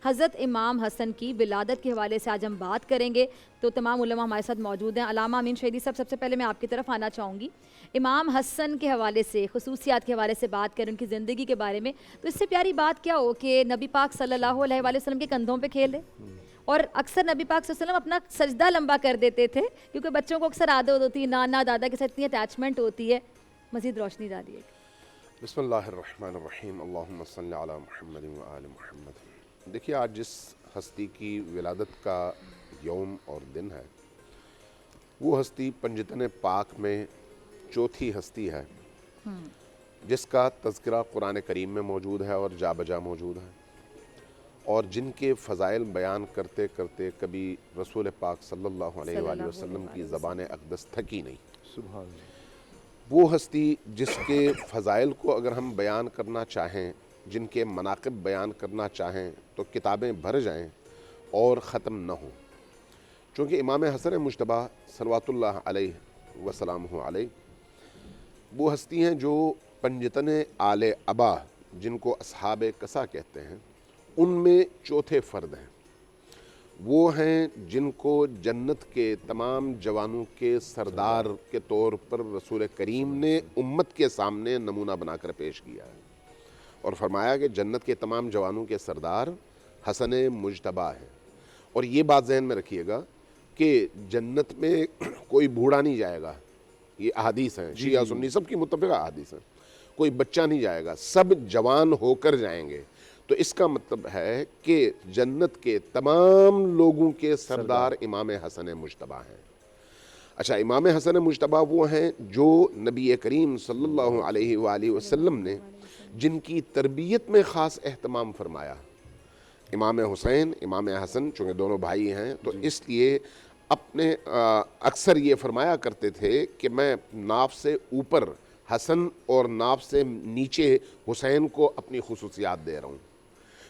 حضرت امام حسن کی ولادت کے حوالے سے آج ہم بات کریں گے، تو تمام علماء ہمارے ساتھ موجود ہیں۔ علامہ امین شہیدی صاحب، سب سے پہلے میں آپ کی طرف آنا چاہوں گی۔ امام حسن کے حوالے سے، خصوصیات کے حوالے سے بات کریں، ان کی زندگی کے بارے میں، تو اس سے پیاری بات کیا ہو کہ نبی پاک صلی اللہ علیہ وآلہ وسلم کے کندھوں پہ کھیلے، اور اکثر نبی پاک صلی اللہ علیہ وسلم اپنا سجدہ لمبا کر دیتے تھے، کیونکہ بچوں کو اکثر عادت ہوتی ہے، نانا دادا کے ساتھ اتنی اٹیچمنٹ ہوتی ہے۔ مزید روشنی ڈالیے۔ بسم اللہ الرحمن الرحیم، اللہم صلی علی محمد و آل محمد۔ دیکھیے، آج جس ہستی کی ولادت کا یوم اور دن ہے، وہ ہستی پنجتن پاک میں چوتھی ہستی ہے جس کا تذکرہ قرآن کریم میں موجود ہے اور جا بجا موجود ہے، اور جن کے فضائل بیان کرتے کرتے کبھی رسول پاک صلی اللہ علیہ وآلہ وسلم کی زبان اقدس تھکی نہیں۔ سبحان اللہ۔ وہ ہستی جس کے فضائل کو اگر ہم بیان کرنا چاہیں، جن کے مناقب بیان کرنا چاہیں، تو کتابیں بھر جائیں اور ختم نہ ہوں، چونکہ امام حسن مجتبیٰ صلوات اللہ علیہ وسلامہ علیہ وہ ہستی ہیں جو پنجتن آل ابا، جن کو اصحاب کسا کہتے ہیں، ان میں چوتھے فرد ہیں۔ وہ ہیں جن کو جنت کے تمام جوانوں کے سردار کے طور پر رسول کریم نے امت کے سامنے نمونہ بنا کر پیش کیا ہے، اور فرمایا کہ جنت کے تمام جوانوں کے سردار حسن مجتبیٰ ہیں۔ اور یہ بات ذہن میں رکھیے گا کہ جنت میں کوئی بوڑھا نہیں جائے گا، یہ احادیث ہیں، شیعہ سنی سب کی متفقہ احادیث ہیں، کوئی بچہ نہیں جائے گا، سب جوان ہو کر جائیں گے۔ تو اس کا مطلب ہے کہ جنت کے تمام لوگوں کے سردار امام حسن مجتبیٰ ہیں۔ اچھا، امام حسن مجتبیٰ وہ ہیں جو نبی کریم صلی اللہ علیہ وآلہ وسلم نے جن کی تربیت میں خاص اہتمام فرمایا۔ امام حسین، امام حسن چونکہ دونوں بھائی ہیں، تو اس لیے اپنے اکثر یہ فرمایا کرتے تھے کہ میں ناف سے اوپر حسن اور ناف سے نیچے حسین کو اپنی خصوصیات دے رہا ہوں۔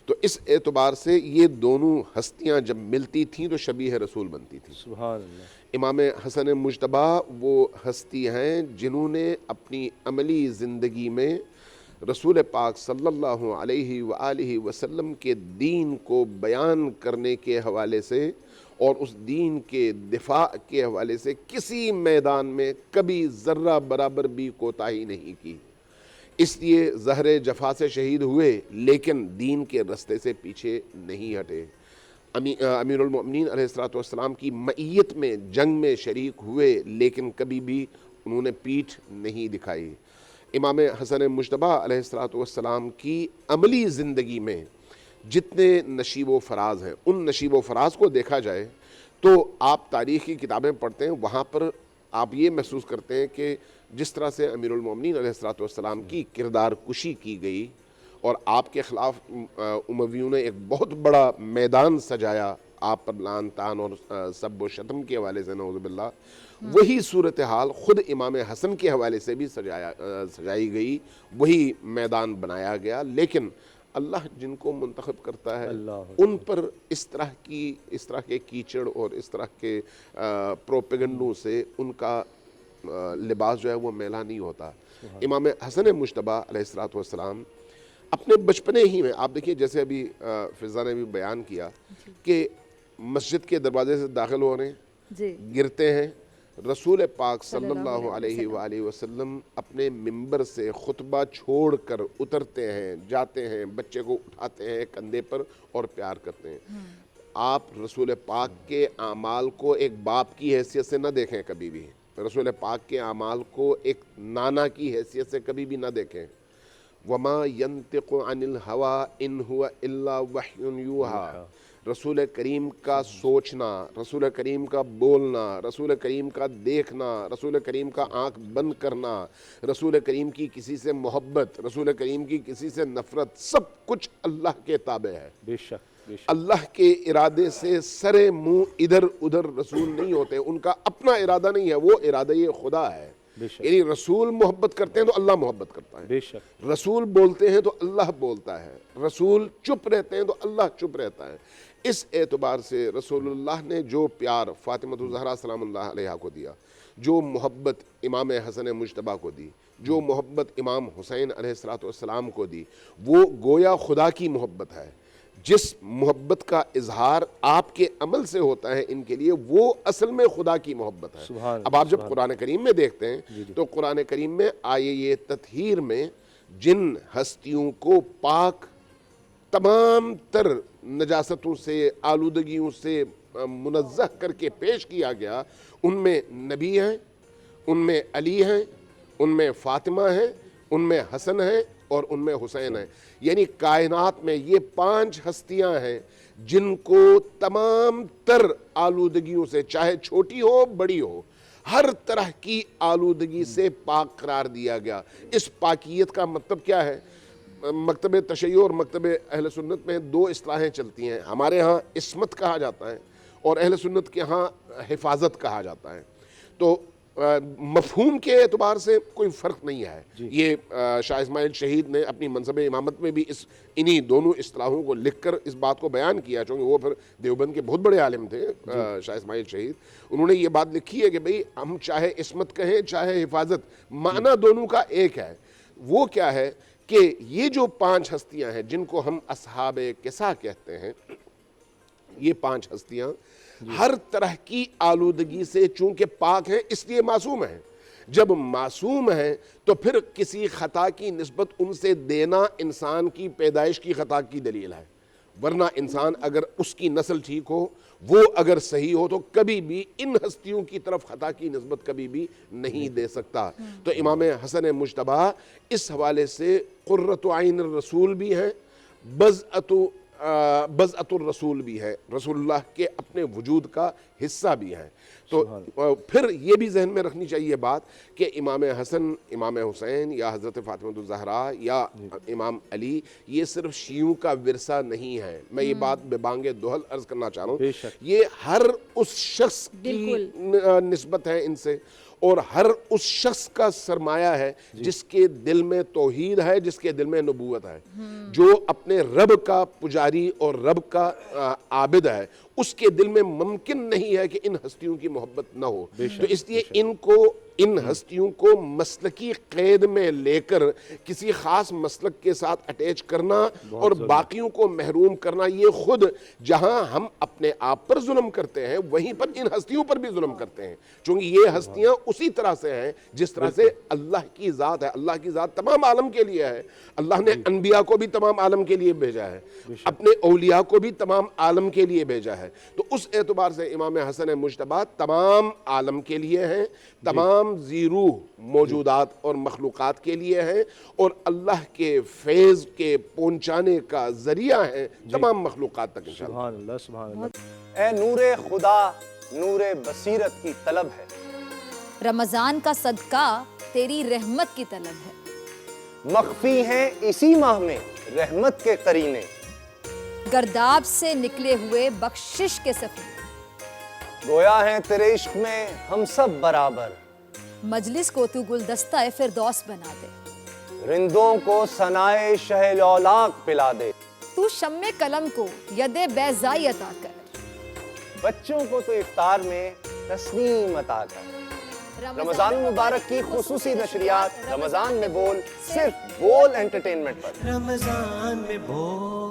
تو اس اعتبار سے یہ دونوں ہستیاں جب ملتی تھیں تو شبیہ رسول بنتی تھیں۔ سبحان اللہ۔ امام حسن مجتبیٰ وہ ہستی ہیں جنہوں نے اپنی عملی زندگی میں رسول پاک صلی اللہ علیہ وآلہ وسلم کے دین کو بیان کرنے کے حوالے سے اور اس دین کے دفاع کے حوالے سے کسی میدان میں کبھی ذرہ برابر بھی کوتاہی نہیں کی۔ اس لیے زہر جفا سے شہید ہوئے لیکن دین کے رستے سے پیچھے نہیں ہٹے۔ امیر المؤمنین علیہ السلام کی معیت میں جنگ میں شریک ہوئے لیکن کبھی بھی انہوں نے پیٹھ نہیں دکھائی۔ امام حسن مجتبیٰ علیہ السلام کی عملی زندگی میں جتنے نشیب و فراز ہیں، ان نشیب و فراز کو دیکھا جائے تو آپ تاریخ کی کتابیں پڑھتے ہیں، وہاں پر آپ یہ محسوس کرتے ہیں کہ جس طرح سے امیر المؤمنین علیہ السلام کی کردار کشی کی گئی اور آپ کے خلاف امویوں نے ایک بہت بڑا میدان سجایا آپ پر لعن طعن اور سب و شتم کے حوالے سے، نعوذ باللہ، وہی صورتحال خود امام حسن کے حوالے سے بھی سجائی گئی، وہی میدان بنایا گیا۔ لیکن اللہ جن کو منتخب کرتا ہے ان پر اس طرح کے کیچڑ اور اس طرح کے پروپیگنڈوں سے ان کا لباس جو ہے وہ میلا نہیں ہوتا۔ امام حسن مجتبیٰ علیہ السلام اپنے بچپنے ہی میں، آپ دیکھیے جیسے ابھی فضا نے بھی بیان کیا کہ مسجد کے دروازے سے داخل ہو رہے ہیں، گرتے ہیں، رسول پاک صلی اللہ علیہ وآلہ وسلم اپنے منبر سے خطبہ چھوڑ کر اترتے ہیں، جاتے ہیں، بچے کو اٹھاتے ہیں کندھے پر اور پیار کرتے ہیں۔ آپ رسول پاک کے اعمال کو ایک باپ کی حیثیت سے نہ دیکھیں کبھی بھی، رسول پاک کے اعمال کو ایک نانا کی حیثیت سے کبھی بھی نہ دیکھیں۔ وَمَا يَنْتِقُ عَنِ الْهَوَىٰ إِنْ هُوَ إِلَّا وَحْيٌ يُوحَىٰ۔ رسول کریم کا سوچنا، رسول کریم کا بولنا، رسول کریم کا دیکھنا، رسول کریم کا آنکھ بند کرنا، رسول کریم کی کسی سے محبت، رسول کریم کی کسی سے نفرت، سب کچھ اللہ کے تابع ہے۔ بے شک، بے شک۔ اللہ کے ارادے سے سرے منہ ادھر ادھر رسول نہیں ہوتے، ان کا اپنا ارادہ نہیں ہے، وہ ارادہ خدا ہے۔ یعنی رسول محبت کرتے ہیں تو اللہ محبت کرتا ہے، بے شک۔ رسول بولتے ہیں تو اللہ بولتا ہے، رسول چپ رہتے ہیں تو اللہ چپ رہتا ہے۔ اس اعتبار سے رسول اللہ نے جو پیار فاطمہ الزہرا سلام اللہ علیہا کو دیا، جو محبت امام حسن مجتبیٰ کو دی، جو محبت امام حسین علیہ السلام کو دی، وہ گویا خدا کی محبت ہے۔ جس محبت کا اظہار آپ کے عمل سے ہوتا ہے ان کے لیے، وہ اصل میں خدا کی محبت ہے۔ سبحان اب آپ جب قرآن کریم میں دیکھتے ہیں تو قرآن کریم میں آیے تطہیر میں جن ہستیوں کو پاک تمام تر نجاستوں سے، آلودگیوں سے منزہ کر کے پیش کیا گیا، ان میں نبی ہیں، ان میں علی ہیں، ان میں فاطمہ ہیں، ان میں حسن ہیں اور ان میں حسین ہیں۔ یعنی کائنات میں یہ 5 ہستیاں ہیں جن کو تمام تر آلودگیوں سے، چاہے چھوٹی ہو بڑی ہو، ہر طرح کی آلودگی سے پاک قرار دیا گیا۔ اس پاکیت کا مطلب کیا ہے؟ مکتب تشیع اور مکتب اہل سنت میں 2 اصطلاحیں چلتی ہیں۔ ہمارے ہاں عصمت کہا جاتا ہے اور اہل سنت کے ہاں حفاظت کہا جاتا ہے۔ تو مفہوم کے اعتبار سے کوئی فرق نہیں ہے۔ یہ شاہ اسماعیل شہید نے اپنی منصب امامت میں بھی انہی دونوں اصطلاحوں کو لکھ کر اس بات کو بیان کیا، چونکہ وہ پھر دیوبند کے بہت بڑے عالم تھے شاہ اسماعیل شہید۔ انہوں نے یہ بات لکھی ہے کہ بھئی ہم چاہے عصمت کہیں چاہے حفاظت، معنی دونوں کا ایک ہے۔ وہ کیا ہے کہ یہ جو 5 ہستیاں ہیں جن کو ہم اصحاب کسا کہتے ہیں، یہ 5 ہستیاں ہر طرح کی آلودگی سے چونکہ پاک ہیں اس لیے معصوم ہیں۔ جب معصوم ہیں تو پھر کسی خطا کی نسبت ان سے دینا انسان کی پیدائش کی خطا کی دلیل ہے، ورنہ انسان اگر اس کی نسل ٹھیک ہو، وہ اگر صحیح ہو، تو کبھی بھی ان ہستیوں کی طرف خطا کی نسبت کبھی بھی نہیں دے سکتا۔ تو امام حسن مجتبیٰ اس حوالے سے قرۃ عین الرسول بھی ہیں، بضعۃ الرسول بھی ہے، رسول اللہ کے اپنے وجود کا حصہ بھی ہیں۔ تو پھر یہ بھی ذہن میں رکھنی چاہیے بات کہ امام حسن، امام حسین یا حضرت فاطمہ الزہرا یا امام علی یہ صرف شیعوں کا ورثہ نہیں ہے۔ میں یہ بات بے بانگ دوہل عرض کرنا چاہ رہا ہوں، یہ ہر اس شخص کی نسبت ہے ان سے، اور ہر اس شخص کا سرمایہ ہے جس کے دل میں توحید ہے، جس کے دل میں نبوت ہے، جو اپنے رب کا پجاری اور رب کا عابد ہے، اس کے دل میں ممکن نہیں ہے کہ ان ہستیوں کی محبت نہ ہو۔ تو اس لیے ان ہستیوں کو مسلکی قید میں لے کر کسی خاص مسلک کے ساتھ اٹیچ کرنا اور باقیوں کو محروم کرنا، یہ خود جہاں ہم اپنے آپ پر ظلم کرتے ہیں وہیں پر ان ہستیوں پر بھی ظلم کرتے ہیں، چونکہ یہ ہستیاں اسی طرح سے ہیں جس طرح سے اللہ کی ذات ہے۔ اللہ کی ذات تمام عالم کے لیے ہے، اللہ نے انبیاء کو بھی تمام عالم کے لیے بھیجا ہے، اپنے اولیاء کو بھی تمام عالم کے لیے بھیجا ہے۔ تو اس اعتبار سے امام حسن مجتبیٰ تمام عالم کے لیے ہیں، تمام زیروح موجودات اور مخلوقات کے لیے ہیں، اور اللہ کے فیض کے پہنچانے کا ذریعہ ہیں تمام مخلوقات تک انشاءاللہ۔ سبحان اللہ، سبحان اللہ۔ اے نور خدا، نور بصیرت کی طلب ہے، رمضان کا صدقہ تیری رحمت کی طلب ہے، مخفی ہیں اسی ماہ میں رحمت کے قرینے، گرداب سے نکلے ہوئے بخشش کے سفیر، گویا ہیں تیرے عشق میں ہم سب برابر، مجلس کو تو گلدستہ فردوس بنا دے، رندوں کو ثنائے شہ لولاق پلا دے، تو شم قلم کو ید بیضائی عطا کر، بچوں کو تو افطار میں تسنیم عطا کر۔ رمضان مبارک کی خصوصی نشریات رمضان میں بول، صرف بول انٹرٹینمنٹ پر۔ رمضان میں بول